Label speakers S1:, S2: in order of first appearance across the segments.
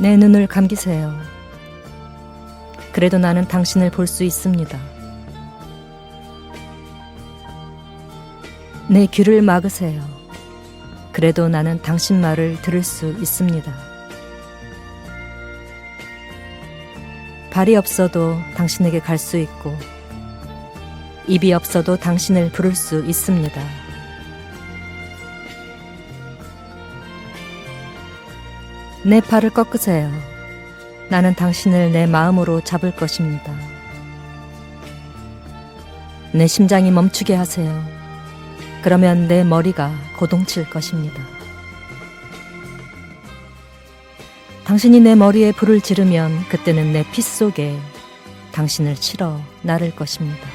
S1: 내 눈을 감기세요. 그래도 나는 당신을 볼 수 있습니다. 내 귀를 막으세요. 그래도 나는 당신 말을 들을 수 있습니다. 발이 없어도 당신에게 갈 수 있고, 입이 없어도 당신을 부를 수 있습니다. 내 팔을 꺾으세요. 나는 당신을 내 마음으로 잡을 것입니다. 내 심장이 멈추게 하세요. 그러면 내 머리가 고동칠 것입니다. 당신이 내 머리에 불을 지르면 그때는 내 피 속에 당신을 실어 나를 것입니다.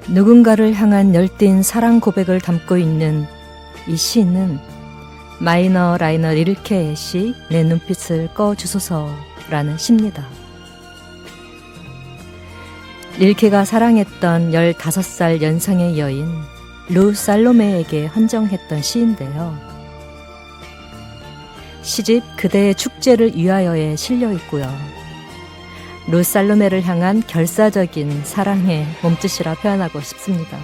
S1: 누군가를 향한 열띤 사랑 고백을 담고 있는 이 시는 마이너 라이너 릴케의 시 내 눈빛을 꺼주소서라는 시입니다. 릴케가 사랑했던 15살 연상의 여인 루 살로메에게 헌정했던 시인데요. 시집 그대의 축제를 위하여에 실려 있고요. 루 살로메를 향한 결사적인 사랑의 몸짓이라 표현하고 싶습니다.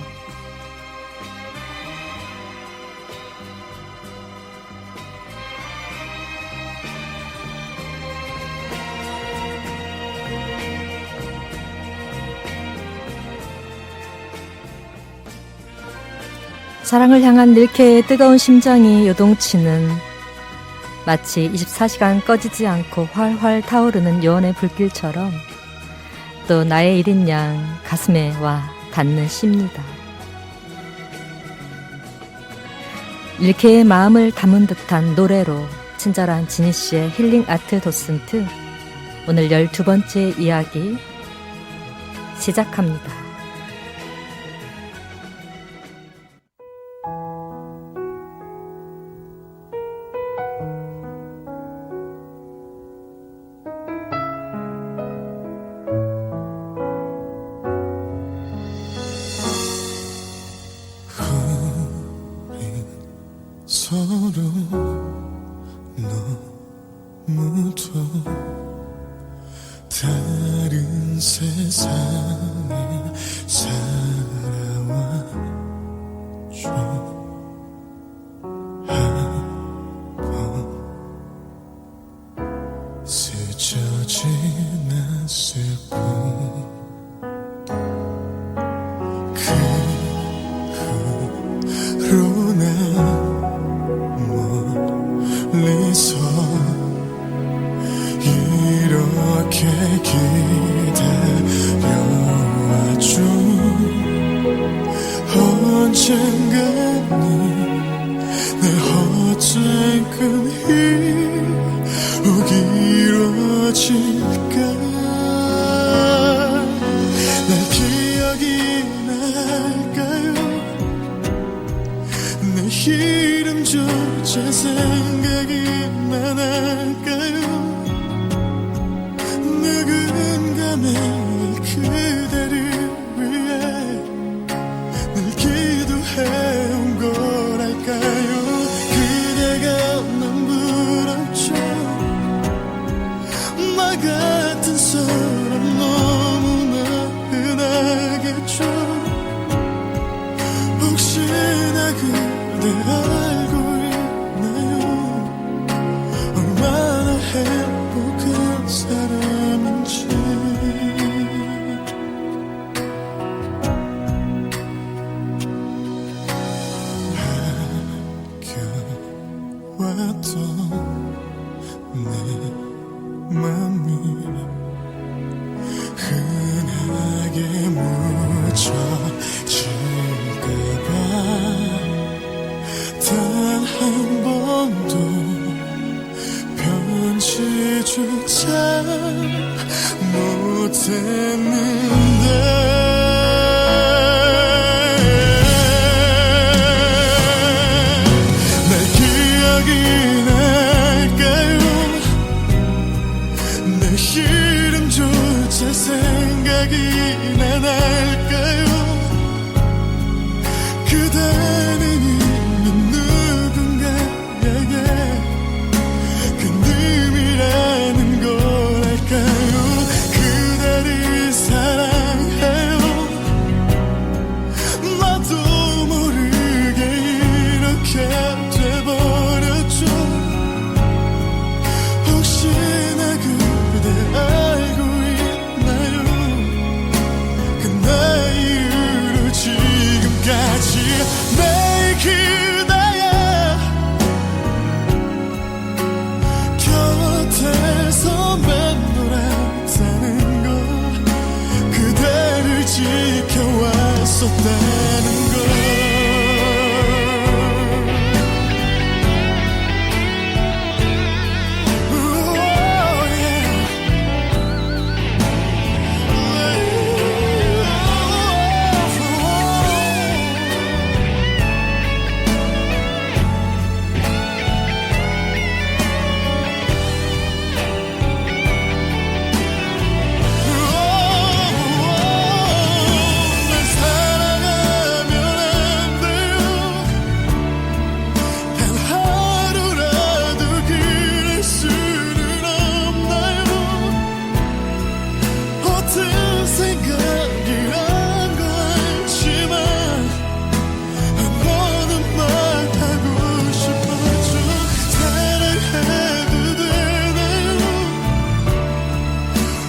S1: 사랑을 향한 릴케의 뜨거운 심장이 요동치는 마치 24시간 꺼지지 않고 활활 타오르는 요원의 불길처럼 또 나의 일인 양 가슴에 와 닿는 시입니다. 릴케의 마음을 담은 듯한 노래로 친절한 지니 씨의 힐링 아트 도슨트, 오늘 12번째 이야기 시작합니다.
S2: 서로 너무도 다른 세상에 살아왔죠. 한번 스쳐 지났을 뿐. 그 후로 난 멀리서 이렇게 기다려왔죠. 언젠가는 내 헛된 꿈이 이루어질까. 날 기억이 날까요? 내 이름조차 생각이 나날까요? 누군가 매일 그대를 위해 늘 기도해온 거랄까요? 그대가 난 부럽죠. 나 같은 사람 너무나 흔하겠죠. 혹시나 그대 알고 있나요? 얼마나 행복한 사람인지. 아껴왔던 내 맘이 흔하게 묻혀질까봐 단 한 번도 편지조차 못했는데. 날 기억이 날까요? 내 이름조차 생각 이야기나 날까요? 그대는 이미 누군가에게 그님이라는 걸 알까요? 그대를 사랑해요. 나도 모르게 이렇게 돼버렸죠. 혹시나 그대 알고 있나요? 그 나이로 지금까지 매일 그대의 곁에서 맴돌았다는 걸, 그대를 지켜왔었다는 걸. 날 사랑하면 안 돼요. 단 하루라도 그럴 수는 없나요? 어떤 생각이란 걸 알지만 한 번은 말하고 싶어져. 사랑해도 되나요?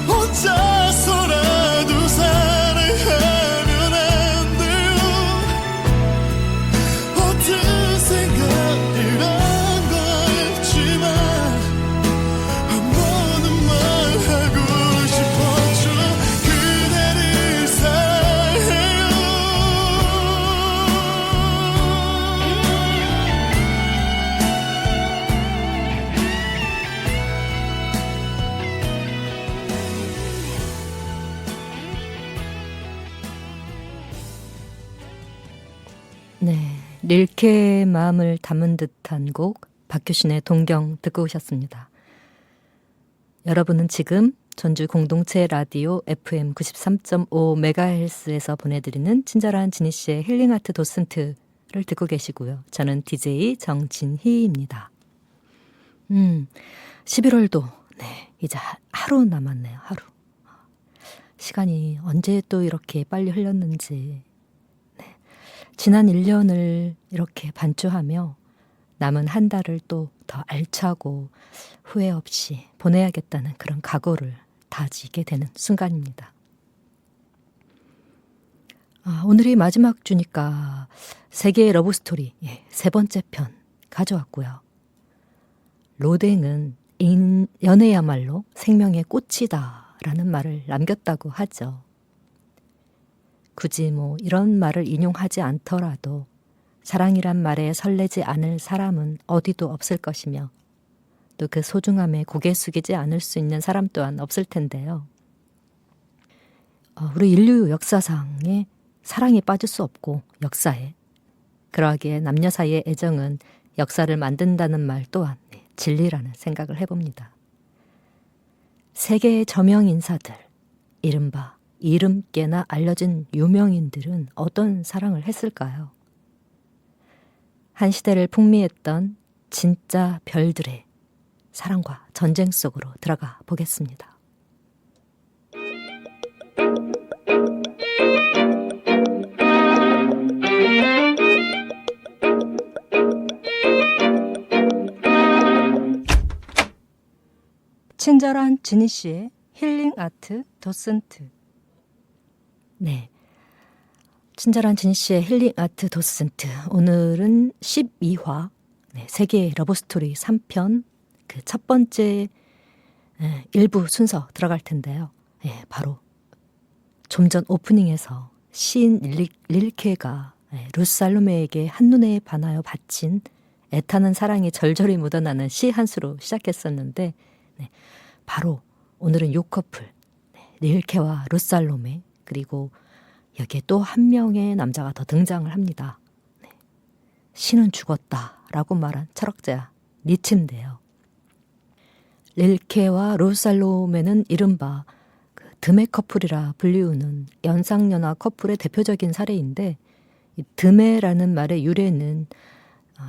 S2: 혼자서라도 사랑하면 안 돼요. 어떤 생각이란 걸 알지만 한 번은 말하고 싶어져. 그대를 사랑해요.
S1: 네, 릴케의 마음을 담은 듯한 곡 박효신의 동경 듣고 오셨습니다. 여러분은 지금 전주 공동체 라디오 FM 93.5MHz에서 보내드리는 친절한 지니 씨의 힐링아트 도슨트를 듣고 계시고요. 저는 DJ 정진희입니다. 11월도 네, 이제 하루 남았네요. 하루. 시간이 언제 또 이렇게 빨리 흘렀는지. 네, 지난 1년을 이렇게 반추하며 남은 한 달을 또 더 알차고 후회 없이 보내야겠다는 그런 각오를 다지게 되는 순간입니다. 오늘이 마지막 주니까 세계의 러브스토리 세 번째 편 가져왔고요. 로댕은 연애야말로 생명의 꽃이다 라는 말을 남겼다고 하죠. 굳이 이런 말을 인용하지 않더라도 사랑이란 말에 설레지 않을 사람은 어디도 없을 것이며 또 그 소중함에 고개 숙이지 않을 수 있는 사람 또한 없을 텐데요. 우리 인류 역사상에 사랑이 빠질 수 없고 역사에 그러하기에 남녀 사이의 애정은 역사를 만든다는 말 또한 진리라는 생각을 해봅니다. 세계의 저명 인사들, 이른바 이름께나 알려진 유명인들은 어떤 사랑을 했을까요? 한 시대를 풍미했던 진짜 별들의 사랑과 전쟁 속으로 들어가 보겠습니다. 친절한 지니 씨의 힐링 아트 도슨트. 네. 친절한 지니 씨의 힐링 아트 도슨트. 오늘은 12화 세계의 러브스토리 3편 그 첫 번째 일부 순서 들어갈 텐데요. 바로 좀 전 오프닝에서 시인 릴케가 루살로메에게 한눈에 반하여 바친 애타는 사랑이 절절히 묻어나는 시 한 수로 시작했었는데 바로 오늘은 요 커플 릴케와 루살로메 그리고 여기에 또 한 명의 남자가 더 등장을 합니다. 신은 죽었다라고 말한 철학자 니츠인데요. 릴케와 루살로메는 이른바 그 드메 커플이라 불리우는 연상연하 커플의 대표적인 사례인데, 이 드메라는 말의 유래는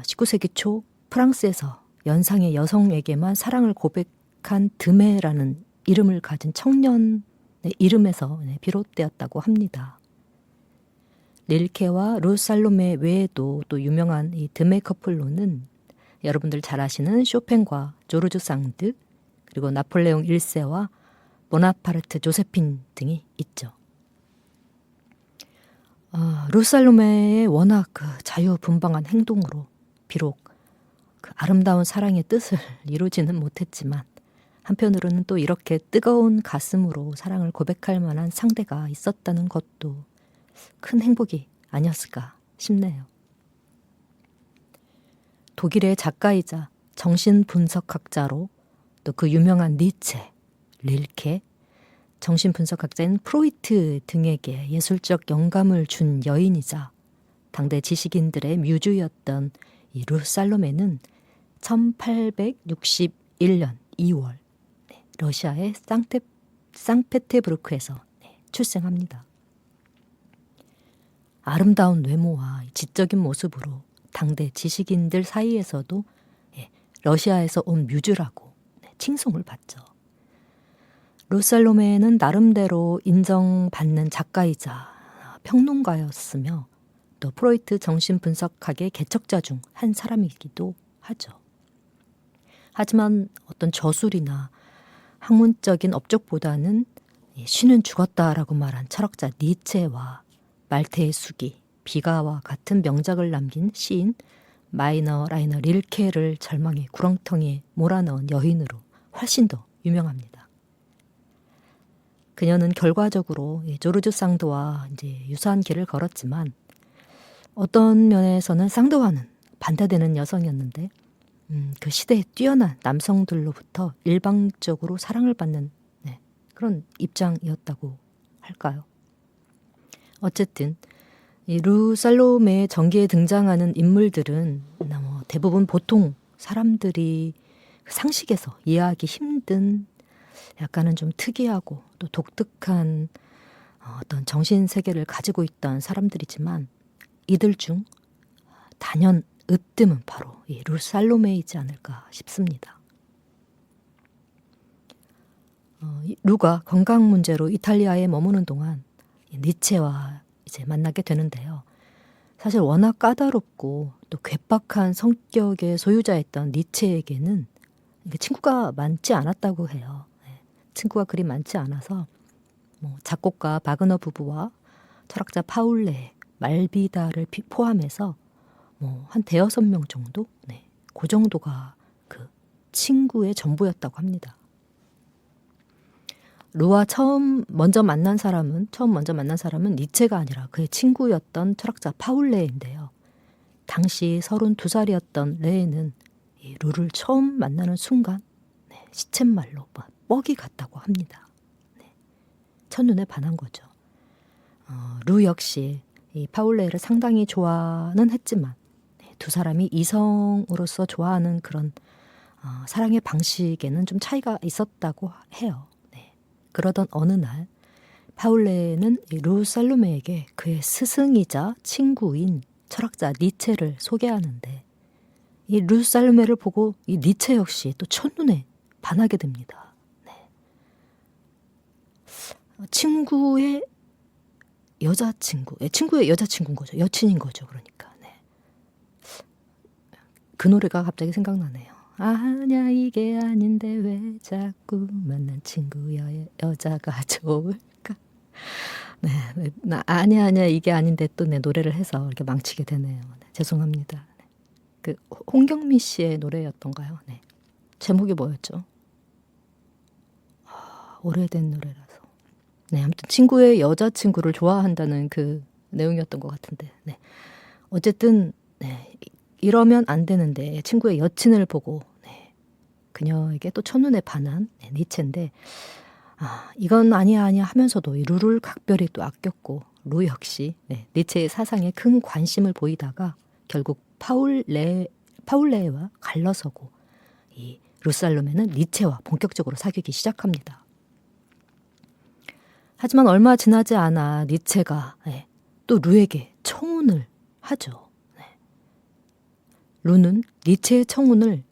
S1: 19세기 초 프랑스에서 연상의 여성에게만 사랑을 고백한 드메라는 이름을 가진 청년의 이름에서 비롯되었다고 합니다. 릴케와 루 살로메 외에도 또 유명한 이 드메 커플로는 여러분들 잘 아시는 쇼팽과 조르주 상드, 그리고 나폴레옹 1세와 보나파르트 조세핀 등이 있죠. 루 살로메의 워낙 그 자유분방한 행동으로 비록 그 아름다운 사랑의 뜻을 이루지는 못했지만, 한편으로는 또 이렇게 뜨거운 가슴으로 사랑을 고백할 만한 상대가 있었다는 것도 큰 행복이 아니었을까 싶네요. 독일의 작가이자 정신분석학자로 또 그 유명한 니체, 릴케, 정신분석학자인 프로이트 등에게 예술적 영감을 준 여인이자 당대 지식인들의 뮤즈였던 이 루 살로메는 1861년 2월 러시아의 상페테부르크에서 출생합니다. 아름다운 외모와 지적인 모습으로 당대 지식인들 사이에서도 러시아에서 온 뮤즈라고 칭송을 받죠. 루 살로메는 나름대로 인정받는 작가이자 평론가였으며 또 프로이트 정신분석학의 개척자 중 한 사람이기도 하죠. 하지만 어떤 저술이나 학문적인 업적보다는 신은 죽었다라고 말한 철학자 니체와 말테의 수기, 비가와 같은 명작을 남긴 시인 마이너 라이너 릴케를 절망의 구렁텅이에 몰아넣은 여인으로 훨씬 더 유명합니다. 그녀는 결과적으로 조르주 상드와 이제 유사한 길을 걸었지만, 어떤 면에서는 상드와는 반대되는 여성이었는데 그 시대에 뛰어난 남성들로부터 일방적으로 사랑을 받는 그런 입장이었다고 할까요? 어쨌든 이 루 살로메의 전기에 등장하는 인물들은 대부분 보통 사람들이 상식에서 이해하기 힘든 약간은 좀 특이하고 또 독특한 어떤 정신세계를 가지고 있던 사람들이지만, 이들 중 단연 으뜸은 바로 이 루 살로메이지 않을까 싶습니다. 루가 건강 문제로 이탈리아에 머무는 동안 니체와 이제 만나게 되는데요. 사실 워낙 까다롭고 또 괴팍한 성격의 소유자였던 니체에게는 친구가 많지 않았다고 해요. 친구가 그리 많지 않아서 작곡가 바그너 부부와 철학자 파울레, 말비다를 포함해서 한 대여섯 명 정도? 그 정도가 그 친구의 전부였다고 합니다. 루와 처음 먼저 만난 사람은 니체가 아니라 그의 친구였던 철학자 파울레인데요. 당시 32살이었던 레에는 이 루를 처음 만나는 순간 시쳇말로 뻑이 갔다고 합니다. 첫눈에 반한 거죠. 루 역시 이 파울레를 상당히 좋아는 했지만 두 사람이 이성으로서 좋아하는 그런 사랑의 방식에는 좀 차이가 있었다고 해요. 그러던 어느 날 파울레는 루 살로메에게 그의 스승이자 친구인 철학자 니체를 소개하는데, 이 루 살로메를 보고 이 니체 역시 또 첫눈에 반하게 됩니다. 친구의 여자친구인 거죠. 여친인 거죠. 그러니까. 그 노래가 갑자기 생각나네요. 아냐 이게 아닌데 왜 자꾸 만난 친구 여자가 좋을까? 나 아냐 이게 아닌데 또 내 노래를 해서 이렇게 망치게 되네요. 죄송합니다. 그 홍경미 씨의 노래였던가요? 제목이 뭐였죠? 오래된 노래라서. 아무튼 친구의 여자친구를 좋아한다는 그 내용이었던 것 같은데. 어쨌든 이러면 안 되는데 친구의 여친을 보고 그녀에게 또 첫눈에 반한 니체인데, 이건 아니야 하면서도 이 루를 각별히 또 아꼈고, 루 역시 니체의 사상에 큰 관심을 보이다가 결국 파울레와 갈라서고, 이 루 살로메는 니체와 본격적으로 사귀기 시작합니다. 하지만 얼마 지나지 않아 니체가 또 루에게 청혼을 하죠. 루는 니체의 청혼을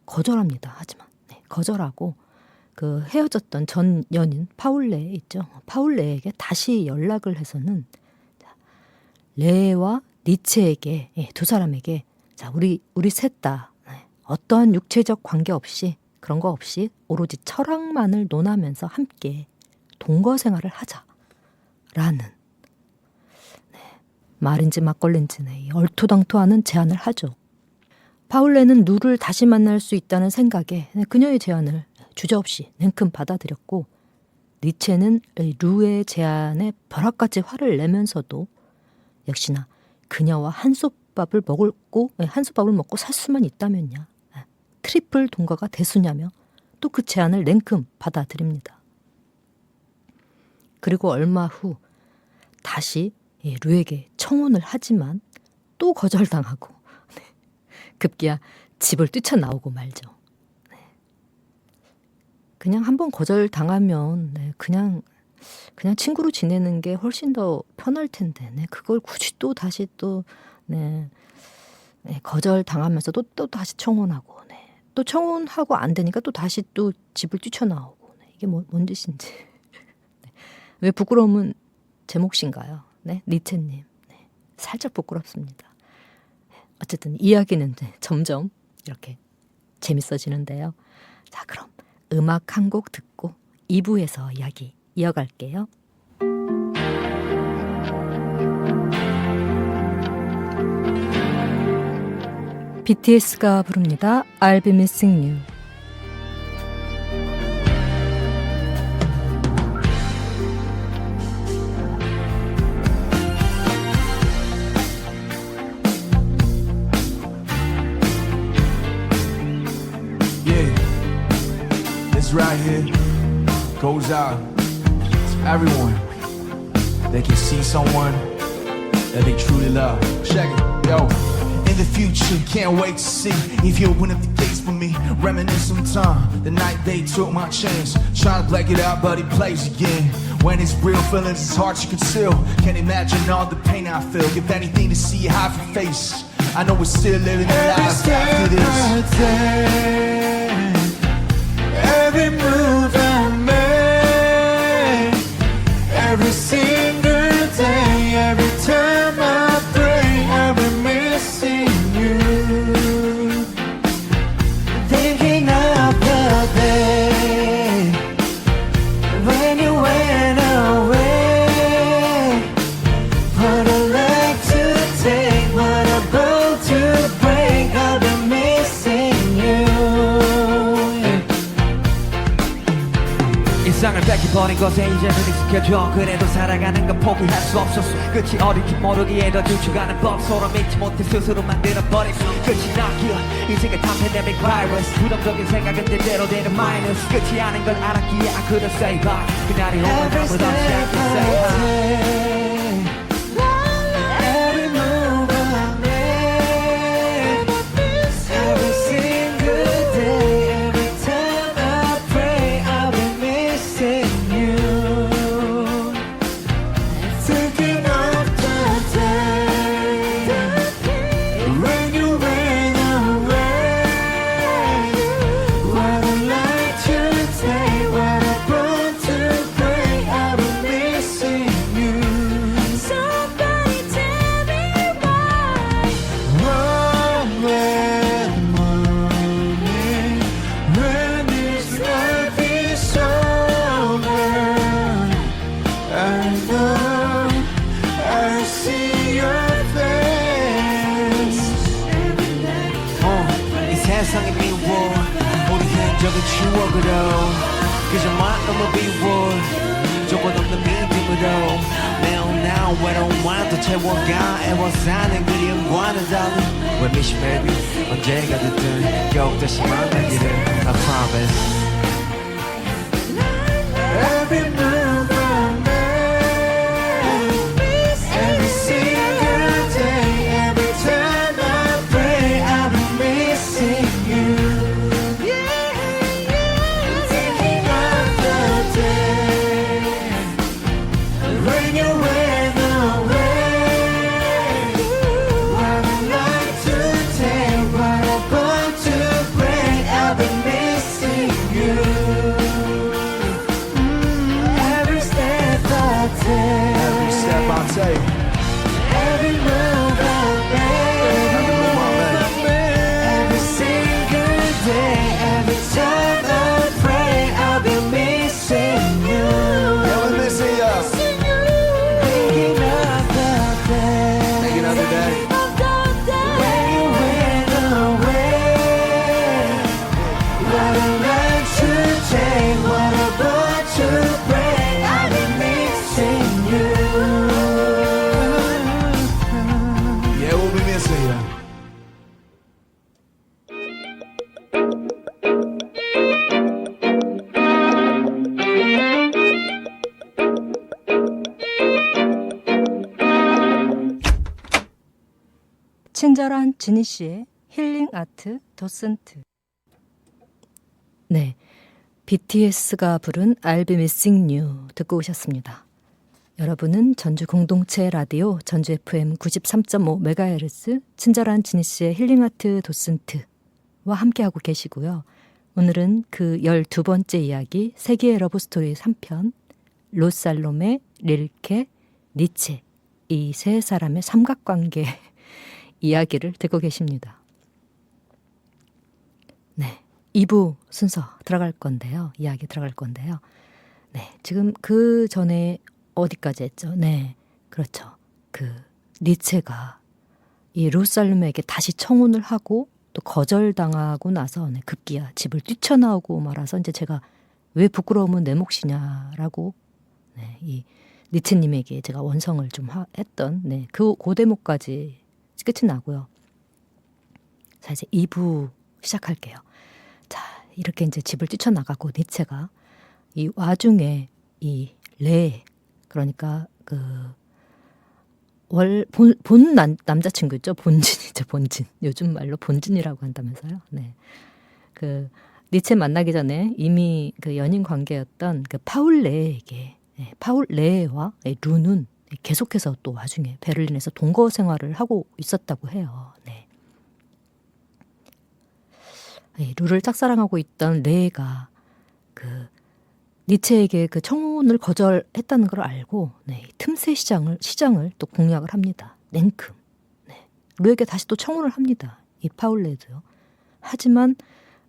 S1: 거절합니다. 하지만 거절하고 그 헤어졌던 전 연인 파울레 있죠. 파울레에게 다시 연락을 해서는 레와 니체에게 두 사람에게 자 우리 셋 다 어떠한 육체적 관계 없이 그런 거 없이 오로지 철학만을 논하면서 함께 동거 생활을 하자라는 말인지 막걸리인지 얼토당토하는 제안을 하죠. 파울레는 루를 다시 만날 수 있다는 생각에 그녀의 제안을 주저없이 냉큼 받아들였고 니체는 루의 제안에 벼락같이 화를 내면서도 역시나 그녀와 한솥밥을 먹고 살 수만 있다면야 트리플 동거가 대수냐며 또 그 제안을 냉큼 받아들입니다. 그리고 얼마 후 다시 루에게 청혼을 하지만 또 거절당하고 급기야 집을 뛰쳐나오고 말죠. 그냥 한번 거절당하면 그냥 친구로 지내는 게 훨씬 더 편할 텐데 그걸 굳이 또 다시 또 거절당하면서도 또 다시 청혼하고 또 청혼하고 안 되니까 또 다시 또 집을 뛰쳐나오고 이게 뭔 짓인지 왜 부끄러움은 제 몫인가요? 니체님 살짝 부끄럽습니다. 어쨌든 이야기는 점점 이렇게 재밌어지는데요. 자, 그럼 음악 한 곡 듣고 2부에서 이야기 이어갈게요. BTS가 부릅니다. I'll be missing you.
S3: Right here goes out to everyone that can see someone that they truly love. Check it, yo. In the future, can't wait to see if you open up the gates for me. Reminisce some time, the night they took my chance. Trying to black it out, but it plays again. When it's real, feelings it's hard to conceal. Can't imagine all the pain I feel. If anything to see half your face, I know we're still living in life after this. Every move I make, every single day, every time I pray, I've been missing you. Thinking of the day when you went away. What a life to take, what a boat to break. I've been missing you. 일상을 뺏겨버린 것에 이제는 익숙해져. 그래도 살아가는 건 포기할 수 없었어. 끝이 어딘지 모르기에 더 죽어가는 법. 서로 믿지 못해 스스로 만들어버린 끝이 나기야. 인생을 탐해내는 바이러스. 부정적인 생각은 대대로 되는 마이너스. 끝이 아닌 걸 알았기에 I couldn't say bye. 그날이 오면 아무도 없이 I can say hi. 세상이 미워 우리 흔적은 추억으로 그저만 너무 비워 조건 없는 믿음으로 매일 나 외로운 와도 채워가 애워사는 그리움과는 달리 We miss you baby 언제가 됐든 꼭 다시 만나기를 I promise Every move I make Every single day Every time I pray I've been missing you Thinking of the day
S1: 친절한 지니 씨의 힐링 아트 도슨트. 네, BTS가 부른 I'll be missing you 듣고 오셨습니다. 여러분은 전주 공동체 라디오 전주 FM 93.5MHz 친절한 지니 씨의 힐링 아트 도슨트와 함께하고 계시고요. 오늘은 그 12번째 이야기 세계의 러브스토리 3편 로살롬의 릴케, 니체 이 세 사람의 삼각관계 이야기를 듣고 계십니다. 네, 2부 순서 들어갈 건데요. 이야기 들어갈 건데요. 네, 지금 그 전에 어디까지 했죠? 네, 그렇죠. 그 니체가 이 로살롬에게 다시 청혼을 하고 또 거절당하고 나서 네, 급기야 집을 뛰쳐나오고 말아서 이제 제가 왜 부끄러움은 내 몫이냐라고 네, 이 니체님에게 제가 원성을 좀 했던 네, 그 대목까지 끝이 나고요. 자, 이제 2부 시작할게요. 자, 이렇게 이제 집을 뛰쳐나가고 니체가 이 와중에 이 그러니까 그 남자친구 있죠? 본진이죠, 본진. 요즘 말로 본진이라고 한다면서요. 네. 그 니체 만나기 전에 이미 그 연인 관계였던 그 파울레에게 파울레와 루는 계속해서 또 와중에 베를린에서 동거 생활을 하고 있었다고 해요. 네. 루를 짝사랑하고 있던 레가 그 니체에게 그 청혼을 거절했다는 걸 알고 네, 틈새 시장을 또 공략을 합니다. 냉큼. 네. 루에게 다시 또 청혼을 합니다. 이 파울레도요. 하지만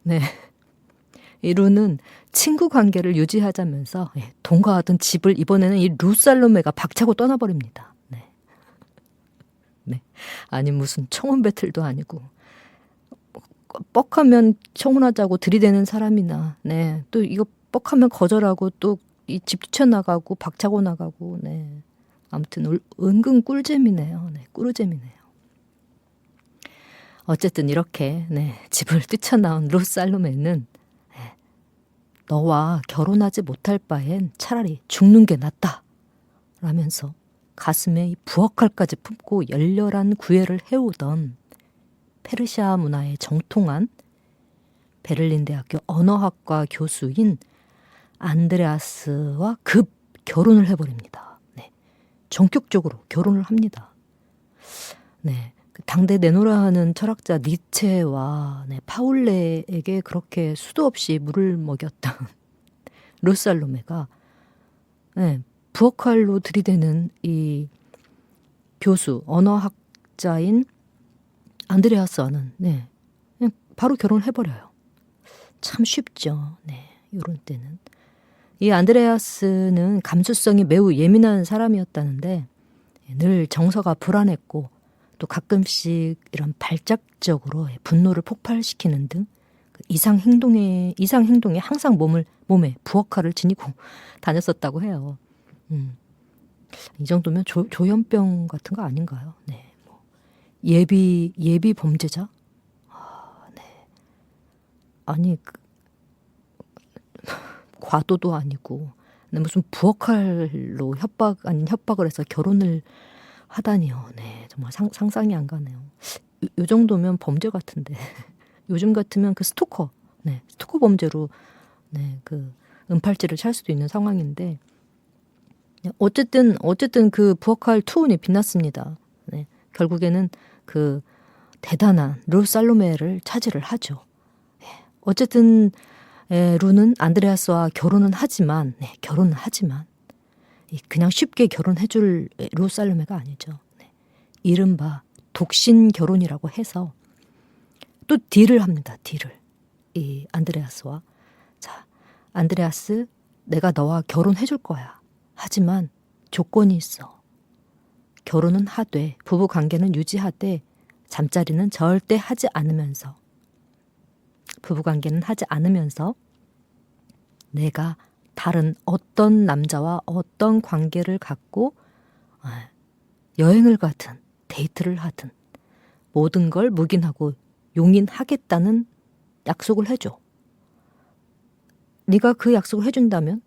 S1: 네. 이 루는 친구 관계를 유지하자면서 동거하던 집을 이번에는 이 루살로메가 박차고 떠나버립니다. 네. 네. 아니 무슨 청혼 배틀도 아니고 뻑하면 청혼하자고 들이대는 사람이나 네. 또 이거 뻑하면 거절하고 또 이 집 뛰쳐나가고 박차고 나가고 네. 아무튼 은근 꿀잼이네요. 네. 꿀잼이네요. 어쨌든 이렇게 네. 집을 뛰쳐나온 루살로메는 너와 결혼하지 못할 바엔 차라리 죽는 게 낫다 라면서 가슴에 부엌칼까지 품고 열렬한 구애를 해오던 페르시아 문화에 정통한 베를린 대학교 언어학과 교수인 안드레아스와 급 결혼을 해버립니다. 네, 전격적으로 결혼을 합니다. 네, 당대 내노라 하는 철학자 니체와 네, 파울레에게 그렇게 수도 없이 물을 먹였던 로살로메가 네, 부엌칼로 들이대는 이 교수, 언어학자인 안드레아스와는 네, 그냥 바로 결혼을 해버려요. 참 쉽죠. 네, 이런 때는. 이 안드레아스는 감수성이 매우 예민한 사람이었다는데 늘 정서가 불안했고 또 가끔씩 이런 발작적으로 분노를 폭발시키는 등 이상 행동에 항상 몸에 부엌칼을 지니고 다녔었다고 해요. 이 정도면 조현병 같은 거 아닌가요? 네, 뭐 예비 범죄자? 네. 아니 과도도 아니고 무슨 부엌칼로 협박 아닌 협박을 해서 결혼을 하다니요. 네, 정말 상상이 안 가네요. 요 정도면 범죄 같은데 요즘 같으면 그 스토커 범죄로 네, 그 은팔찌를 찰 수도 있는 상황인데 어쨌든 그 부엌칼 투혼이 빛났습니다. 네, 결국에는 그 대단한 루살로메를 차지를 하죠. 네, 어쨌든 루는 안드레아스와 결혼은 하지만 그냥 쉽게 결혼해줄 루살로메가 아니죠. 네. 이른바 독신 결혼이라고 해서 또 딜을 합니다. 이 안드레아스와. 자, 안드레아스 내가 너와 결혼해줄 거야. 하지만 조건이 있어. 결혼은 하되 부부관계는 유지하되 잠자리는 절대 하지 않으면서 부부관계는 하지 않으면서 내가 다른 어떤 남자와 어떤 관계를 갖고 여행을 가든 데이트를 하든 모든 걸 묵인하고 용인하겠다는 약속을 해줘. 네가 그 약속을 해준다면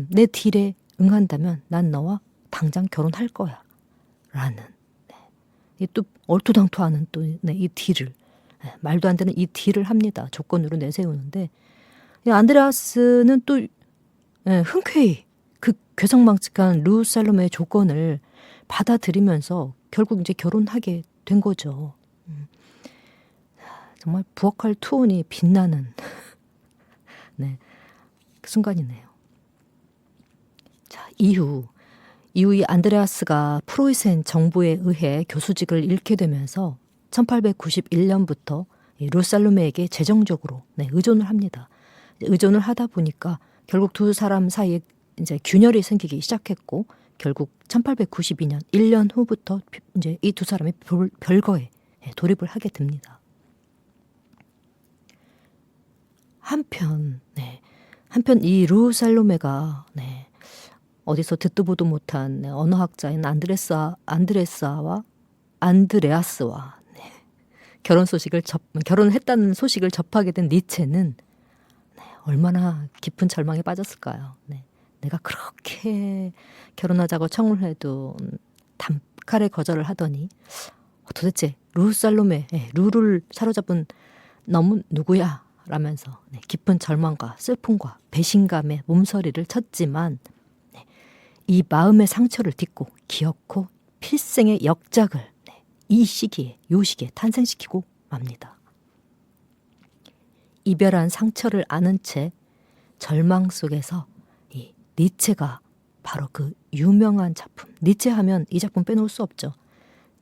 S1: 내 딜에 응한다면 난 너와 당장 결혼할 거야. 라는 이 또 얼토당토하는 또 이 딜을 말도 안 되는 이 딜을 합니다. 조건으로 내세우는데 이 안드레아스는 또 흔쾌히 그 괴상망측한 루살로메의 조건을 받아들이면서 결국 이제 결혼하게 된 거죠. 정말 부엌할 투혼이 빛나는 네, 그 순간이네요. 자, 이후 이 안드레아스가 프로이센 정부에 의해 교수직을 잃게 되면서 1891년부터 루살로메에게 재정적으로 의존을 합니다. 의존을 하다 보니까 결국 두 사람 사이에 이제 균열이 생기기 시작했고 결국 1892년 1년 후부터 이제 이 두 사람이 별거에 돌입을 하게 됩니다. 한편 이 루살로메가 어디서 듣도 보도 못한 언어학자인 안드레아스와 결혼을 했다는 소식을 접하게 된 니체는 얼마나 깊은 절망에 빠졌을까요? 내가 그렇게 결혼하자고 청을 해도 단칼에 거절을 하더니 도대체 루를 사로잡은 놈은 누구야? 라면서 깊은 절망과 슬픔과 배신감에 몸서리를 쳤지만 이 마음의 상처를 딛고 기어코 필생의 역작을 요 시기에 탄생시키고 맙니다. 이별한 상처를 아는 채 절망 속에서 이 니체가 바로 그 유명한 작품, 니체 하면 이 작품 빼놓을 수 없죠.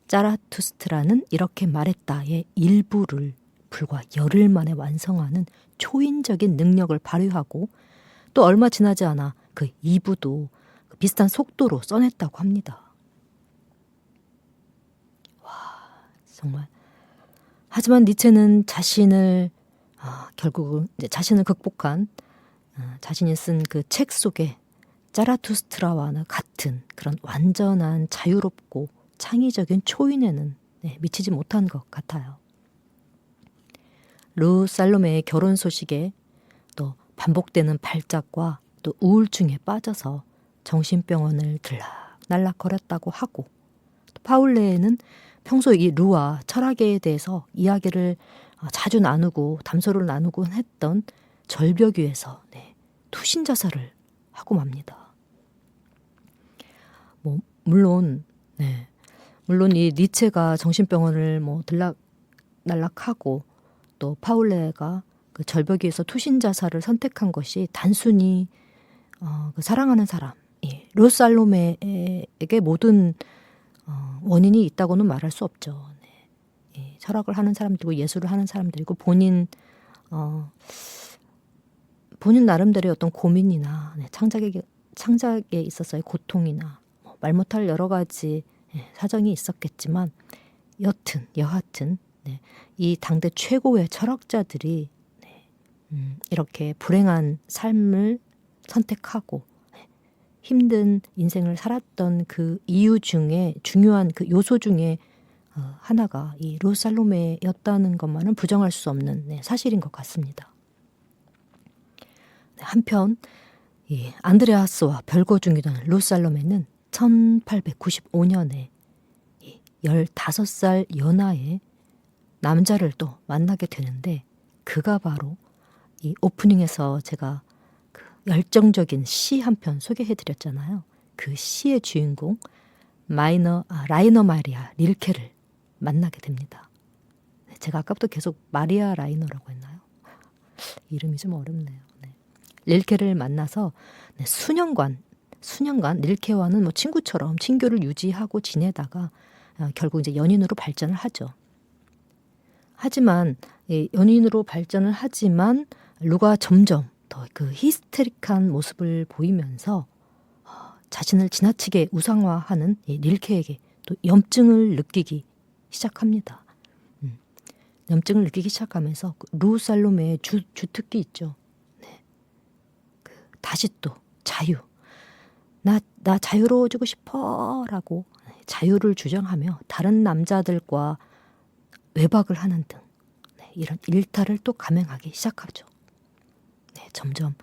S1: 짜라투스트라는 이렇게 말했다의 일부를 불과 열흘 만에 완성하는 초인적인 능력을 발휘하고 또 얼마 지나지 않아 그 2부도 비슷한 속도로 써냈다고 합니다. 와, 정말. 하지만 니체는 결국은 이제 자신을 극복한 자신이 쓴 그 책 속에 짜라투스트라와는 같은 그런 완전한 자유롭고 창의적인 초인에는 미치지 못한 것 같아요. 루살로메의 결혼 소식에 또 반복되는 발작과 또 우울증에 빠져서 정신병원을 들락날락거렸다고 하고 또 파울레는 평소 이 루와 철학에 대해서 이야기를 자주 나누고 담소를 나누곤 했던 절벽 위에서 투신 자살을 하고 맙니다. 물론 이 니체가 정신병원을 들락날락하고 또 파울레가 그 절벽 위에서 투신 자살을 선택한 것이 단순히 그 사랑하는 사람 루살로메에게 모든 원인이 있다고는 말할 수 없죠. 철학을 하는 사람들이고 예술을 하는 사람들이고 본인 나름대로의 어떤 고민이나 창작에 있어서의 고통이나 말 못할 여러 가지 사정이 있었겠지만 여하튼 이 당대 최고의 철학자들이 이렇게 불행한 삶을 선택하고 힘든 인생을 살았던 그 이유 중에 중요한 그 요소 중에 하나가 이 루살로메였다는 것만은 부정할 수 없는 사실인 것 같습니다. 한편 이 안드레아스와 별거 중이던 루살로메는 1895년에 15살 연하의 남자를 또 만나게 되는데 그가 바로 이 오프닝에서 제가 그 열정적인 시 한 편 소개해드렸잖아요. 그 시의 주인공 라이너 마리아 릴케를 만나게 됩니다. 제가 아까부터 계속 마리아 라이너라고 했나요? 이름이 좀 어렵네요. 릴케를 만나서 수년간 릴케와는 친구처럼 친교를 유지하고 지내다가 결국 이제 연인으로 발전을 하죠. 하지만 연인으로 발전을 하지만 루가 점점 더 그 히스테릭한 모습을 보이면서 자신을 지나치게 우상화하는 릴케에게 또 염증을 느끼기 시작합니다. 염증을 느끼기 시작하면서 루살로메의 주특기 있죠. 다시 또 자유. 나 자유로워지고 싶어라고 자유를 주장하며 다른 남자들과 외박을 하는 등 이런 일탈을 또 감행하기 시작하죠. 점점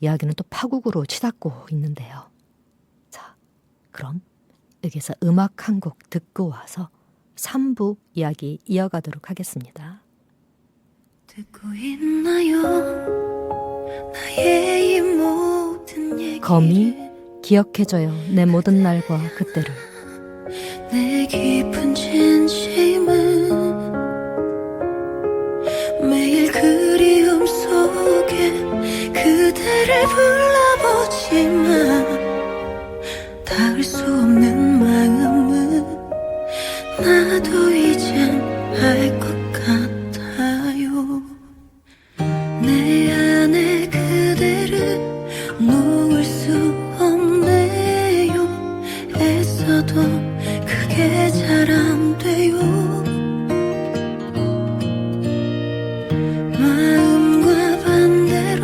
S1: 이야기는 또 파국으로 치닫고 있는데요. 자, 그럼 여기서 음악 한 곡 듣고 와서 3부 이야기 이어가도록 하겠습니다.
S4: 듣고 있나요? 나의 이 모든 얘기
S1: 거미 기억해줘요 내 모든 날과 그때를.
S4: 내 깊은 진심은 매일 그리움 속에 그대를 불러보지만 닿을 수 없는 마음은 나도 이젠 알 것 같아요. 내 안에 그대를 놓을 수 없네요. 애써도 그게 잘 안 돼요. 마음과 반대로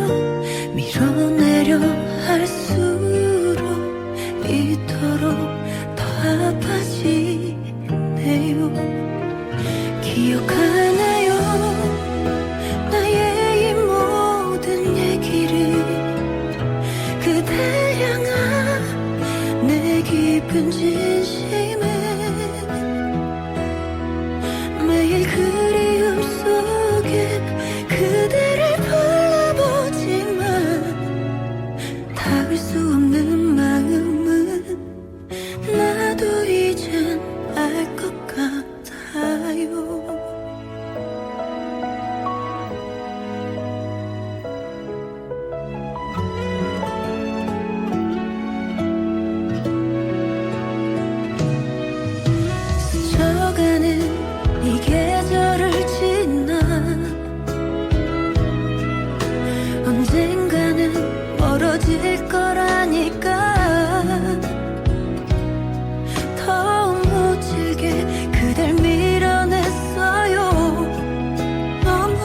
S4: 밀어내려 할수록 이토록 더 아파지네요. 기억하나요? 나의 이 모든 얘기를 그댈 향한 내 깊은 진심은 매일 그리움 속에 그대를 불러보지만 닿을 수 없는 마음은 나도 이젠 알 것 같아요. 스쳐가는 이 계절을 지나 언젠가는 멀어질 거라니까 더욱 무질게 그댈 밀어냈어요. 너무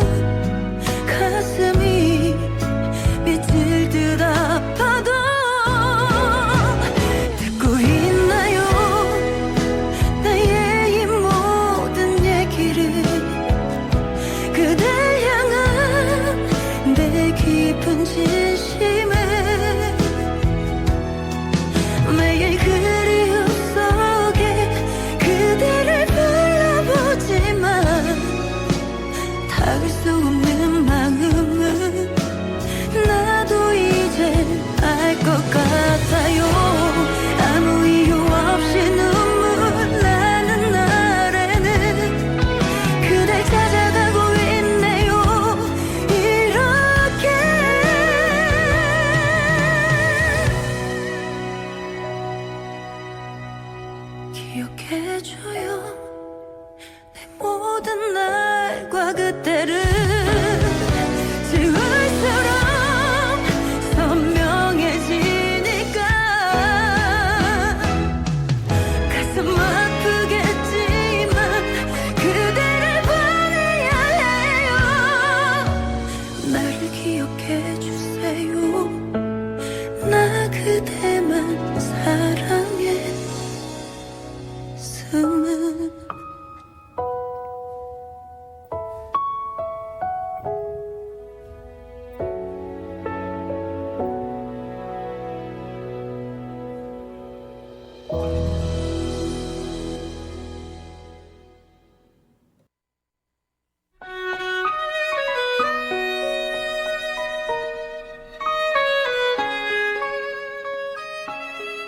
S4: 가슴이 미칠 듯 아파도 듣고 있나요? 나의 이 모든 얘기를 그댈 향한 내 깊은 진심은 매일 그리움 속에 그대를 불러보지만 닿을 수 없는 마음은 나도 이제 알 것 같아요. 아무 이유 없이 눈물 나는 날에는 그댈 찾아가고 있네요. 이렇게 기억해줘요 내 모든 날과 그때를. 지울수록 선명해지니까 가슴 아프겠지만 그대를 보내야 해요. 나를 기억해주세요. 나 그대만 사랑했음은.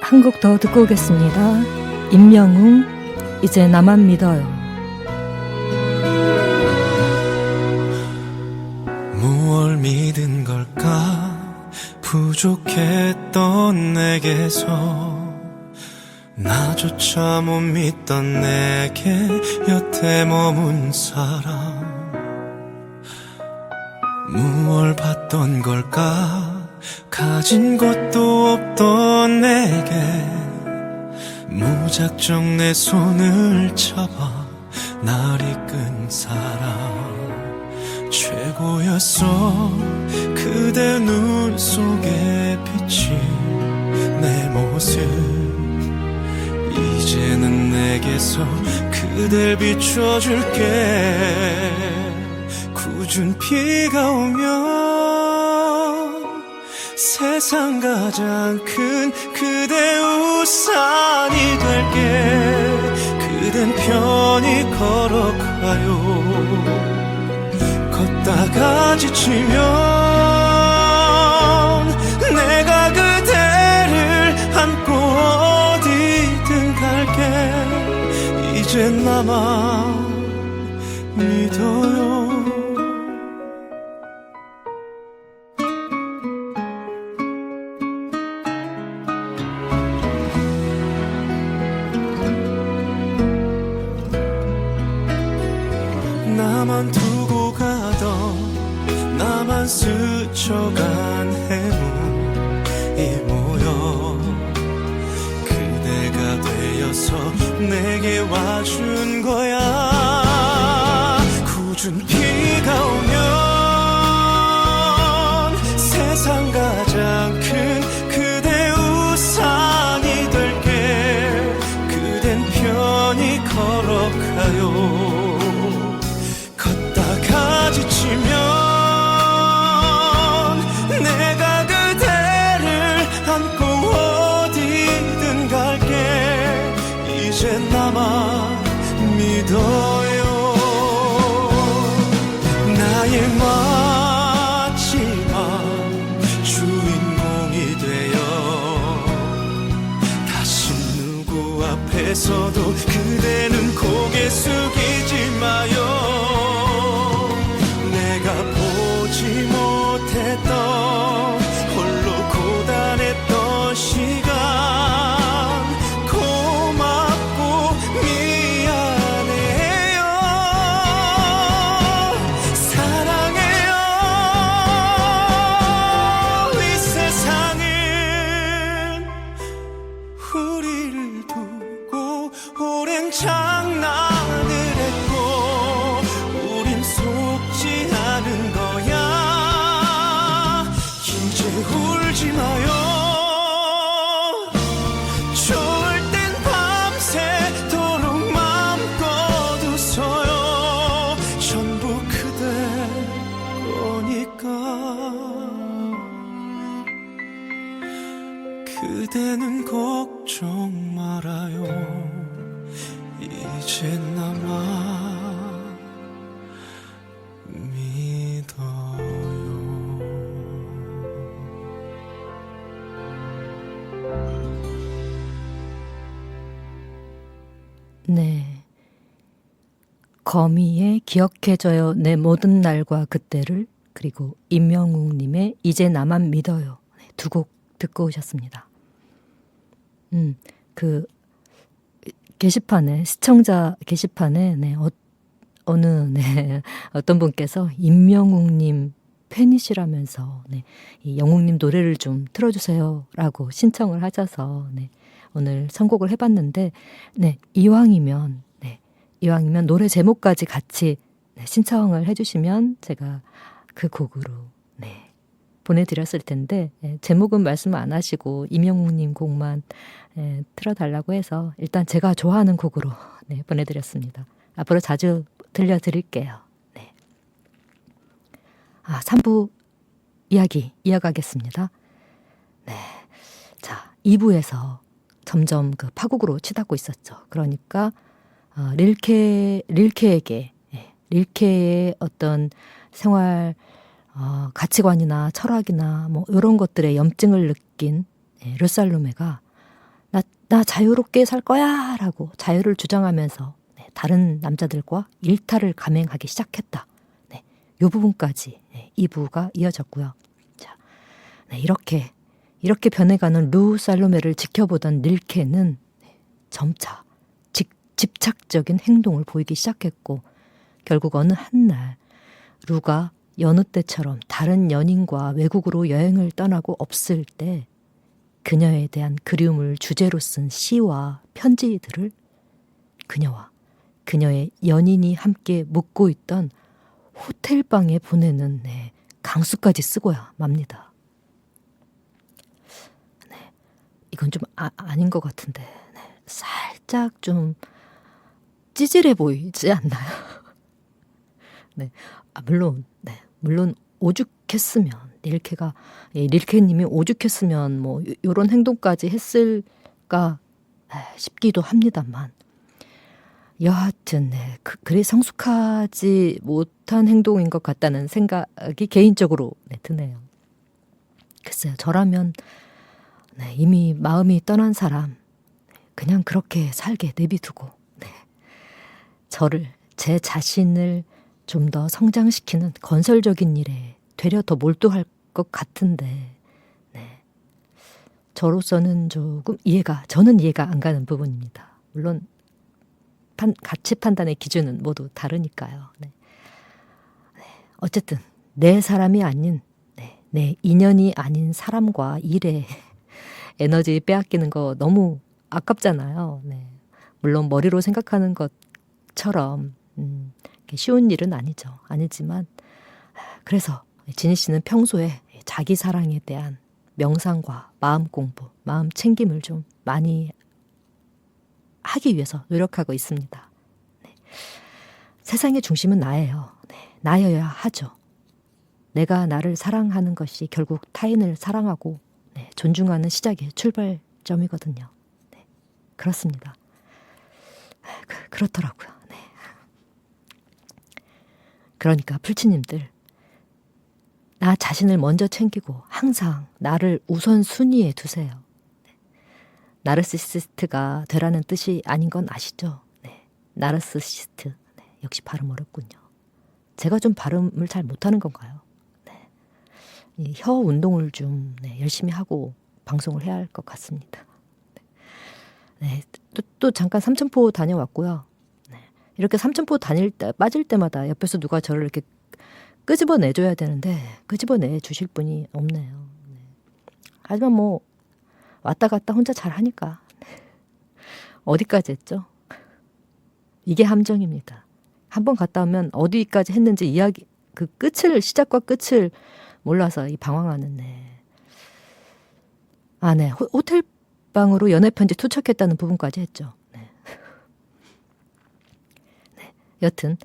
S1: 한 곡 더 듣고 오겠습니다. 임영웅 이제 나만 믿어요.
S5: 무얼 믿은 걸까 부족했던 내게서 나조차 못 믿던 내게 여태 머문 사람. 무얼 봤던 걸까 가진 것도 없던 내게 무작정 내 손을 잡아 날 이끈 사람. 최고였어 그대 눈 속에 비친 내 모습. 이제는 내게서 그댈 비춰줄게. 굳은 비가 오면 세상 가장 큰 그대 우산이 될게. 그대 그댄 편히 걸어가요. 걷다가 지치면 내가 그대를 안고 어디든 갈게. 이젠 나만 믿어요. 나만 두고 가던 나만 스쳐간 행운이 모여 그대가 되어서 내게 와준 거야. 굳은 비가 오면 세상 가장 큰 그대 우산이 될게. 그댄 편히 걸어가요. 걷다가 지치면 내가 그대를 안고 어디든 갈게. 이젠 나만 믿어요. 나의 마지막 주인공이 되어 다시 누구 앞에서도 그대는 고개 숙이지 마요. 내가 보지 못했던 홀로 고단했던 시간 고맙고 미안해요. 사랑해요. 이 세상은 우리를 두고 오랜 장난을 했고 우린 속지 않은 거야. 이제 울지 마요. 좋을 땐 밤새도록 맘껏 웃어요. 전부 그대 거니까. 그대는 걱정 말아요. 이제 나만 믿어요.
S1: 네. 거미의 기억해줘요 내 모든 날과 그때를, 그리고 임영웅님의 이제 나만 믿어요. 네, 두 곡 듣고 오셨습니다. 그 게시판에, 시청자 게시판에 어떤 분께서 임영웅님 팬이시라면서 이 영웅님 노래를 좀 틀어주세요라고 신청을 하셔서 오늘 선곡을 해봤는데 이왕이면 노래 제목까지 같이 신청을 해주시면 제가 그 곡으로 보내드렸을 텐데 제목은 말씀 안 하시고 임영웅님 곡만 틀어달라고 해서 일단 제가 좋아하는 곡으로 보내드렸습니다. 앞으로 자주 들려드릴게요. 3부 이야기 이어가겠습니다. 자, 2부에서 점점 그 파국으로 치닫고 있었죠. 그러니까 릴케의 어떤 생활 가치관이나 철학이나 뭐 이런 것들의 염증을 느낀 르살로메가 나 자유롭게 살 거야 라고 자유를 주장하면서 다른 남자들과 일탈을 감행하기 시작했다. 이 부분까지 2부가 이어졌고요. 자, 이렇게 변해가는 르살로메를 지켜보던 릴케는 점차 집착적인 행동을 보이기 시작했고 결국 어느 한날 루가 여느 때처럼 다른 연인과 외국으로 여행을 떠나고 없을 때 그녀에 대한 그리움을 주제로 쓴 시와 편지들을 그녀와 그녀의 연인이 함께 묵고 있던 호텔방에 보내는 강수까지 쓰고야 맙니다. 이건 좀 아닌 것 같은데 살짝 좀 찌질해 보이지 않나요? 물론 오죽했으면 릴케님이 오죽했으면 뭐 요런 행동까지 했을까 싶기도 합니다만 여하튼 그리 성숙하지 못한 행동인 것 같다는 생각이 개인적으로 드네요. 글쎄요, 저라면 이미 마음이 떠난 사람 그냥 그렇게 살게 내비두고 제 자신을 좀 더 성장시키는 건설적인 일에 되려 더 몰두할 것 같은데 저로서는 조금 저는 이해가 안 가는 부분입니다. 물론 가치 판단의 기준은 모두 다르니까요. 어쨌든 내 사람이 아닌 내 인연이 아닌 사람과 일에 에너지 빼앗기는 거 너무 아깝잖아요. 물론 머리로 생각하는 것처럼 쉬운 일은 아니지만 그래서 진희 씨는 평소에 자기 사랑에 대한 명상과 마음 공부, 마음 챙김을 좀 많이 하기 위해서 노력하고 있습니다. 세상의 중심은 나예요. 나여야 하죠. 내가 나를 사랑하는 것이 결국 타인을 사랑하고 존중하는 시작의 출발점이거든요. 그렇습니다. 그렇더라고요. 그러니까 풀치님들, 나 자신을 먼저 챙기고 항상 나를 우선순위에 두세요. 나르시시스트가 되라는 뜻이 아닌 건 아시죠? 나르시시스트. 역시 발음 어렵군요. 제가 좀 발음을 잘 못하는 건가요? 이 혀 운동을 좀 열심히 하고 방송을 해야 할 것 같습니다. 또 잠깐 삼천포 다녀왔고요. 이렇게 삼천포 빠질 때마다 옆에서 누가 저를 이렇게 끄집어내줘야 되는데 끄집어내 주실 분이 없네요. 하지만 뭐 왔다 갔다 혼자 잘하니까 어디까지 했죠? 이게 함정입니다. 한번 갔다 오면 어디까지 했는지 이야기 그 시작과 끝을 몰라서 이 방황하는 호텔 방으로 연애 편지 투척했다는 부분까지 했죠. 여튼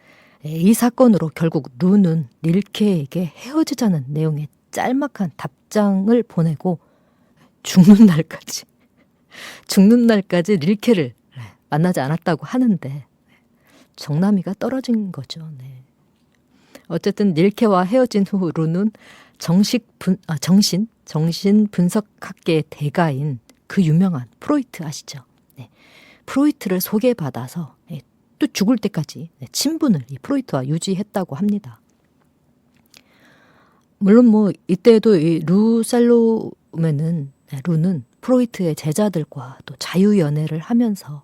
S1: 이 사건으로 결국 루는 릴케에게 헤어지자는 내용의 짤막한 답장을 보내고 죽는 날까지 릴케를 만나지 않았다고 하는데 정남이가 떨어진 거죠. 어쨌든 릴케와 헤어진 후 루는 정신 분석학계의 대가인 그 유명한 프로이트 아시죠? 프로이트를 소개받아서 또 죽을 때까지 친분을 이 프로이트와 유지했다고 합니다. 물론 뭐 이때도 이 루는 프로이트의 제자들과 또 자유연애를 하면서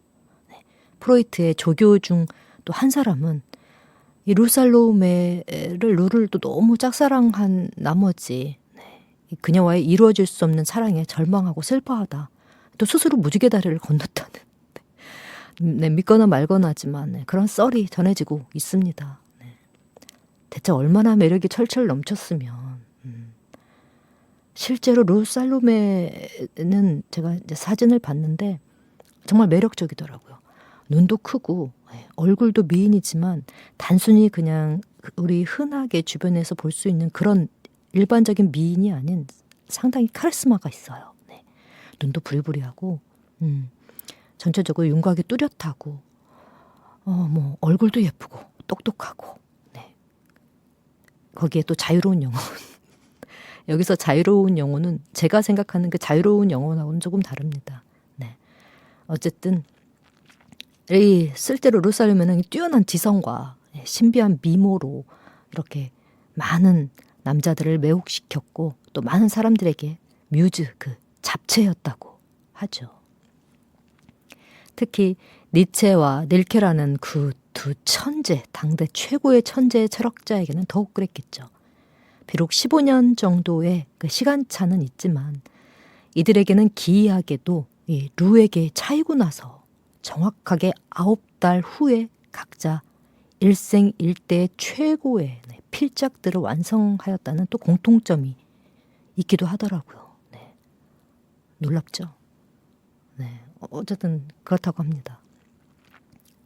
S1: 프로이트의 조교 중 또 한 사람은 이 루를 또 너무 짝사랑한 나머지 그녀와의 이루어질 수 없는 사랑에 절망하고 슬퍼하다 또 스스로 무지개 다리를 건넜다는 믿거나 말거나지만 그런 썰이 전해지고 있습니다. 대체 얼마나 매력이 철철 넘쳤으면 실제로 루살로메는 제가 이제 사진을 봤는데 정말 매력적이더라고요. 눈도 크고 얼굴도 미인이지만 단순히 그냥 우리 흔하게 주변에서 볼 수 있는 그런 일반적인 미인이 아닌 상당히 카리스마가 있어요. 눈도 부리부리하고 전체적으로 윤곽이 뚜렷하고 뭐 얼굴도 예쁘고 똑똑하고 거기에 또 자유로운 영혼. 여기서 자유로운 영혼은 제가 생각하는 그 자유로운 영혼하고는 조금 다릅니다. 어쨌든 이 쓸데로 루살로메는 뛰어난 지성과 신비한 미모로 이렇게 많은 남자들을 매혹시켰고 또 많은 사람들에게 뮤즈 그 잡채였다고 하죠. 특히 니체와 릴케라는 그 두 천재, 당대 최고의 천재 철학자에게는 더욱 그랬겠죠. 비록 15년 정도의 그 시간차는 있지만 이들에게는 기이하게도 이 루에게 차이고 나서 정확하게 9달 후에 각자 일생일대의 최고의 필작들을 완성하였다는 또 공통점이 있기도 하더라고요. 놀랍죠? 어쨌든 그렇다고 합니다.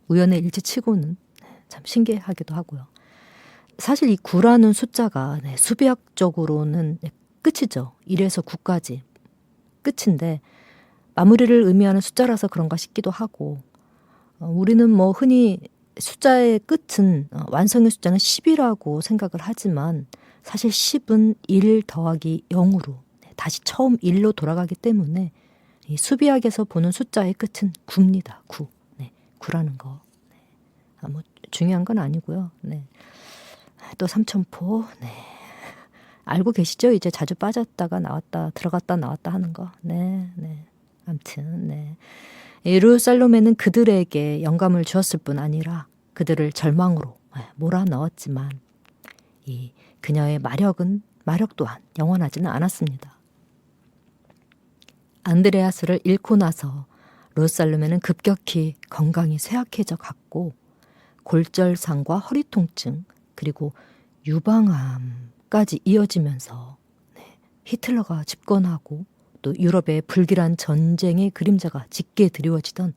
S1: 우연의 일치치고는 참 신기하기도 하고요. 사실 이 9라는 숫자가 수비학적으로는 끝이죠. 1에서 9까지 끝인데 마무리를 의미하는 숫자라서 그런가 싶기도 하고 우리는 뭐 흔히 숫자의 끝은 완성의 숫자는 10이라고 생각을 하지만 사실 10은 1 더하기 0으로 다시 처음 1로 돌아가기 때문에 이 수비학에서 보는 숫자의 끝은 9입니다. 9. 네, 9라는 거. 네. 뭐 중요한 건 아니고요. 네. 또 삼천포. 네. 알고 계시죠? 이제 자주 빠졌다가 나왔다 들어갔다 나왔다 하는 거. 네, 네. 아무튼 네. 예루살렘에는 그들에게 영감을 주었을 뿐 아니라 그들을 절망으로 몰아넣었지만 이 그녀의 마력 또한 영원하지는 않았습니다. 안드레아스를 잃고 나서 예루살렘에는 급격히 건강이 쇠약해져 갔고 골절상과 허리 통증 그리고 유방암까지 이어지면서 히틀러가 집권하고 또 유럽의 불길한 전쟁의 그림자가 짙게 드리워지던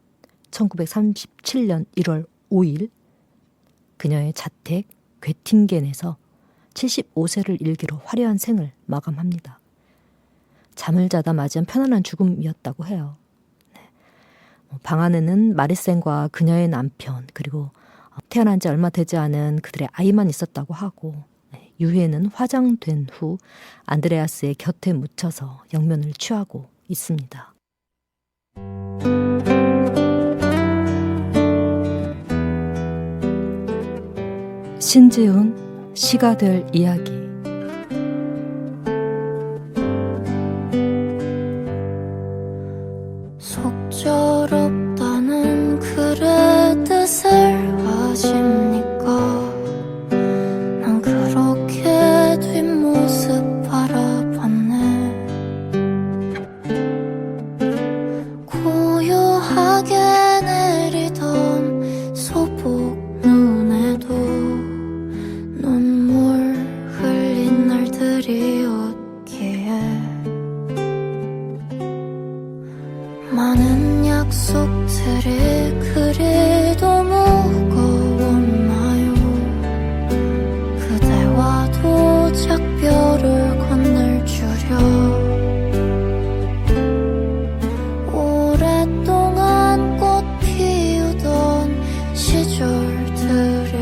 S1: 1937년 1월 5일 그녀의 자택 괴팅겐에서 75세를 일기로 화려한 생을 마감합니다. 잠을 자다 맞이한 편안한 죽음이었다고 해요. 방 안에는 마리센과 그녀의 남편 그리고 태어난 지 얼마 되지 않은 그들의 아이만 있었다고 하고 유해는 화장된 후 안드레아스의 곁에 묻혀서 영면을 취하고 있습니다. 신지훈 시가 될 이야기.
S4: 속절없다는 글의 뜻을 아십니까? 난 그렇게 뒷모습 바라봤네. 고요하게 내리던 소복 눈에도 눈물 흘린 날들이었기에 많은 약속들이 그리도 무거웠나요? 그대와도 작별을 건넬 줄여 오랫동안 꽃 피우던 시절들이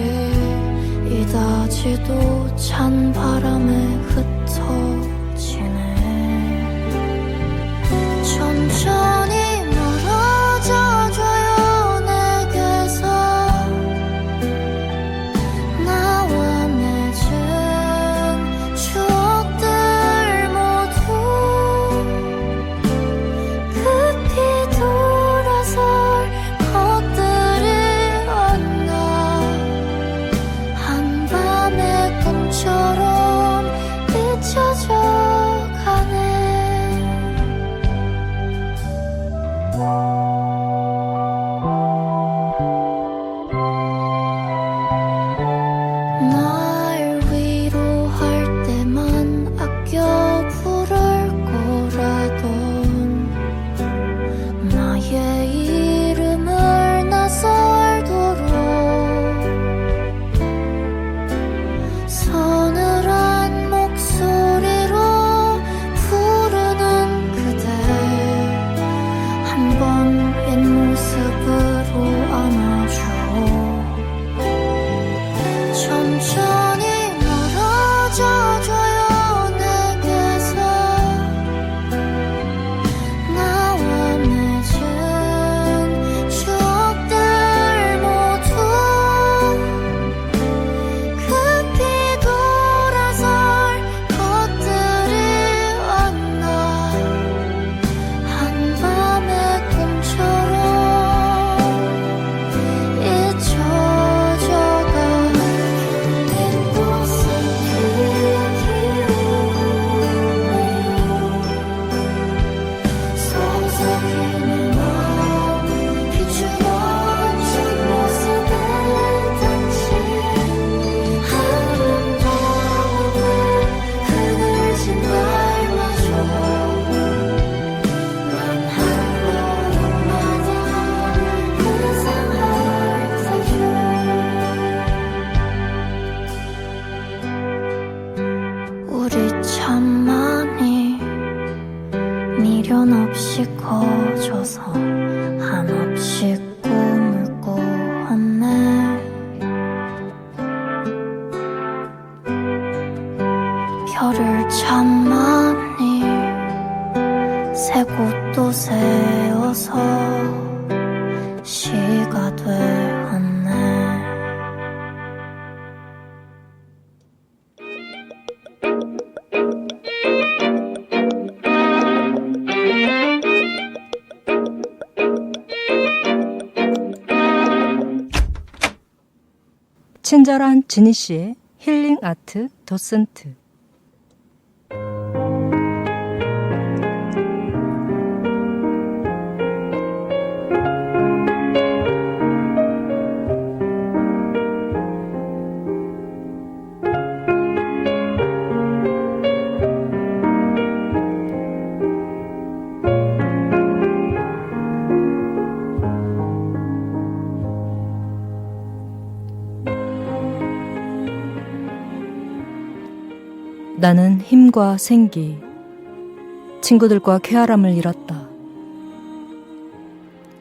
S4: 이다지도 찬 바람에 흩어지네. 천천히 멀어져줘요 내게서 나와 맺은 추억들 모두 급히 돌아설 것들이 없나. 한밤의 꿈처럼 잊혀져 가네. 날 위로할 때만 아껴 부를 거라던 나의 이름을 낯설도록 서늘한 목소리로 부르는 그대 한 번 옛모습으로 안아줘. 천천히 멀어져줘요 내게서 나와 맺은 추억들 모두 급히 돌아설 것들이 없나. 한밤의 꿈처럼 잊혀져가 뒷모습 서서히는 마음 비추던 뒷모습에 다시 아름다움을 그늘진 날마저 난 하루마다 이상할 사줄. 우리 참 많이 미련 없이 커져서 한없이 꿈을 꿔 새 곳도 세워서 시가 되었네.
S1: 친절한 지니 씨의 힐링 아트 도슨트. 나는 힘과 생기, 친구들과 쾌활함을 잃었다.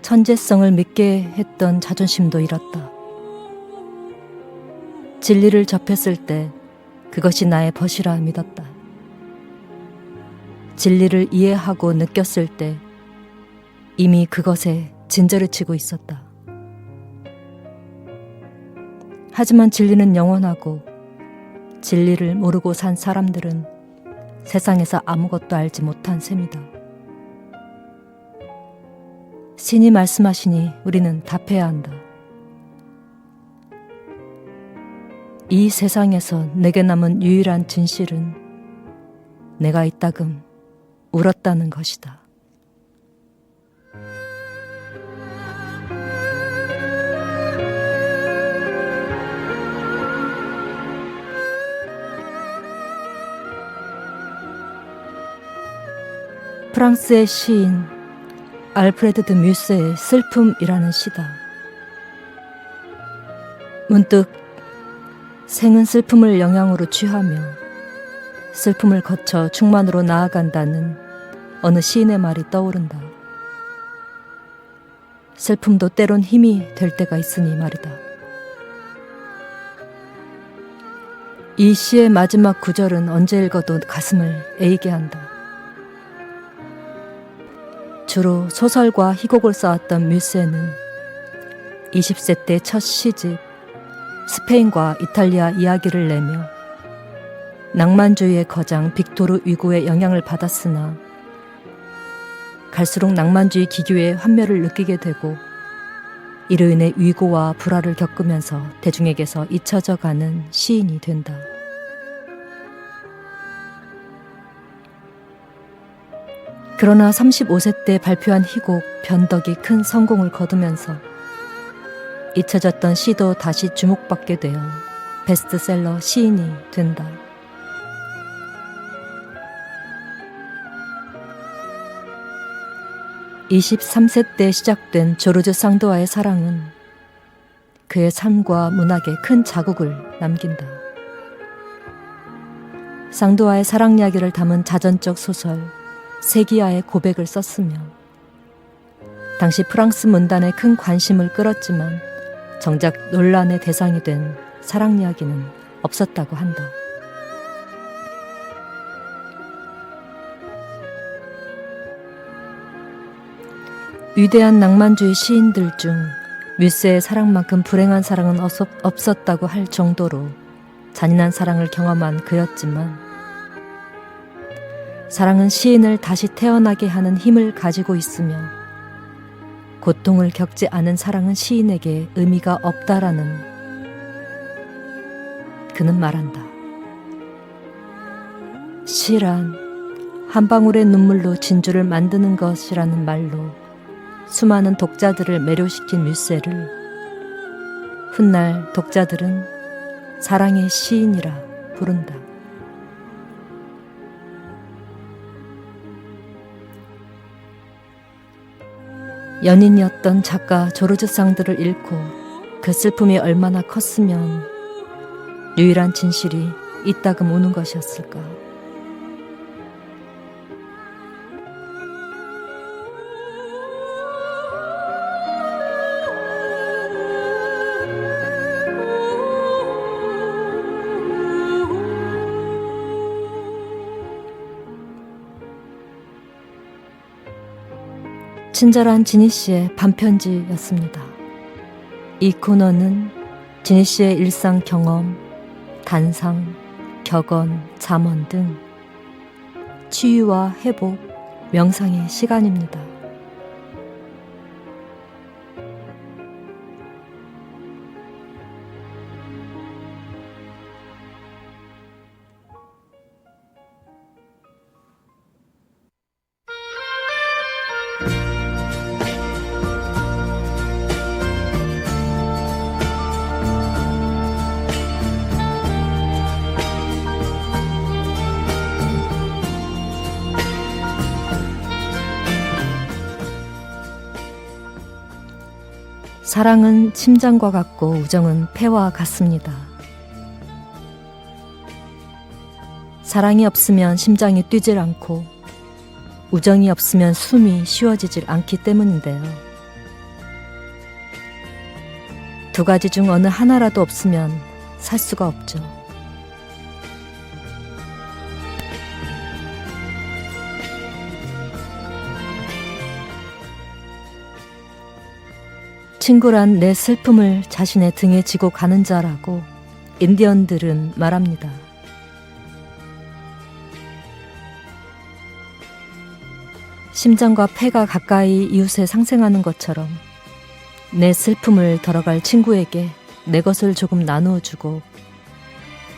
S1: 천재성을 믿게 했던 자존심도 잃었다. 진리를 접했을 때 그것이 나의 벗이라 믿었다. 진리를 이해하고 느꼈을 때 이미 그것에 진저를 치고 있었다. 하지만 진리는 영원하고 진리를 모르고 산 사람들은 세상에서 아무것도 알지 못한 셈이다. 신이 말씀하시니 우리는 답해야 한다. 이 세상에서 내게 남은 유일한 진실은 내가 이따금 울었다는 것이다. 프랑스의 시인 알프레드 드 뮤세의 슬픔이라는 시다. 문득 생은 슬픔을 영양으로 취하며 슬픔을 거쳐 충만으로 나아간다는 어느 시인의 말이 떠오른다. 슬픔도 때론 힘이 될 때가 있으니 말이다. 이 시의 마지막 구절은 언제 읽어도 가슴을 에이게 한다. 주로 소설과 희곡을 써왔던 뮤세는 20세 때 첫 시집 스페인과 이탈리아 이야기를 내며 낭만주의의 거장 빅토르 위고의 영향을 받았으나 갈수록 낭만주의 기교의 환멸을 느끼게 되고 이로 인해 위고와 불화를 겪으면서 대중에게서 잊혀져 가는 시인이 된다. 그러나 35세 때 발표한 희곡 변덕이 큰 성공을 거두면서 잊혀졌던 시도 다시 주목받게 되어 베스트셀러 시인이 된다. (23세) 때 시작된 조르주 상도와의 사랑은 그의 삶과 문학에 큰 자국을 남긴다. 상도와의 사랑 이야기를 담은 자전적 소설 세기야의 고백을 썼으며 당시 프랑스 문단에 큰 관심을 끌었지만 정작 논란의 대상이 된 사랑 이야기는 없었다고 한다. 위대한 낭만주의 시인들 중 뮤세의 사랑만큼 불행한 사랑은 없었다고 할 정도로 잔인한 사랑을 경험한 그였지만 사랑은 시인을 다시 태어나게 하는 힘을 가지고 있으며 고통을 겪지 않은 사랑은 시인에게 의미가 없다라는 그는 말한다. 시란 한 방울의 눈물로 진주를 만드는 것이라는 말로 수많은 독자들을 매료시킨 뮤세를 훗날 독자들은 사랑의 시인이라 부른다. 연인이었던 작가 조르주 상드를 잃고 그 슬픔이 얼마나 컸으면 유일한 진실이 이따금 우는 것이었을까. 친절한 지니 씨의 반편지였습니다. 이 코너는 지니 씨의 일상 경험, 단상, 격언, 잠언 등 치유와 회복, 명상의 시간입니다. 사랑은 심장과 같고 우정은 폐와 같습니다. 사랑이 없으면 심장이 뛰질 않고 우정이 없으면 숨이 쉬워지질 않기 때문인데요. 두 가지 중 어느 하나라도 없으면 살 수가 없죠. 친구란 내 슬픔을 자신의 등에 지고 가는 자라고 인디언들은 말합니다. 심장과 폐가 가까이 이웃에 상생하는 것처럼 내 슬픔을 덜어갈 친구에게 내 것을 조금 나누어 주고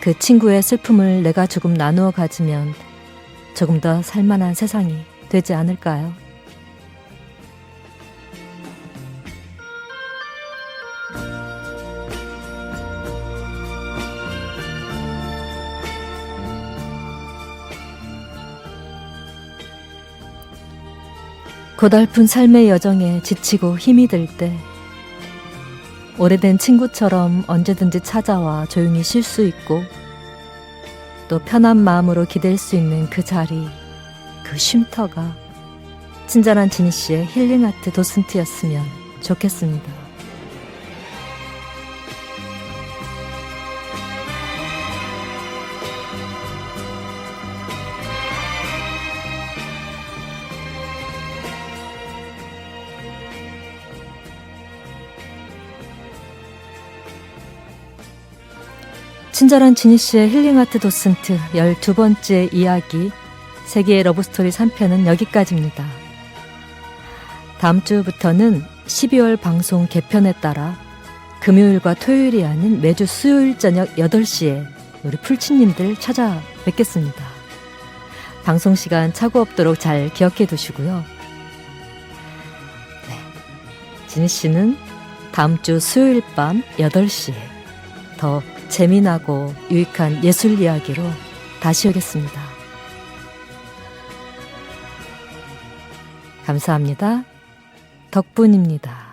S1: 그 친구의 슬픔을 내가 조금 나누어 가지면 조금 더 살만한 세상이 되지 않을까요? 고달픈 삶의 여정에 지치고 힘이 들 때 오래된 친구처럼 언제든지 찾아와 조용히 쉴 수 있고 또 편한 마음으로 기댈 수 있는 그 자리, 그 쉼터가 친절한 지니 씨의 힐링아트 도슨트였으면 좋겠습니다. 친절한 지니 씨의 힐링아트 도슨트 12번째 이야기 세계의 러브스토리 3편은 여기까지입니다. 다음 주부터는 12월 방송 개편에 따라 금요일과 토요일이 아닌 매주 수요일 저녁 8시에 우리 풀치님들 찾아뵙겠습니다. 방송 시간 착오 없도록 잘 기억해 두시고요. 네, 지니 씨는 다음 주 수요일 밤 8시에 더 재미나고 유익한 예술 이야기로 다시 오겠습니다. 감사합니다. 덕분입니다.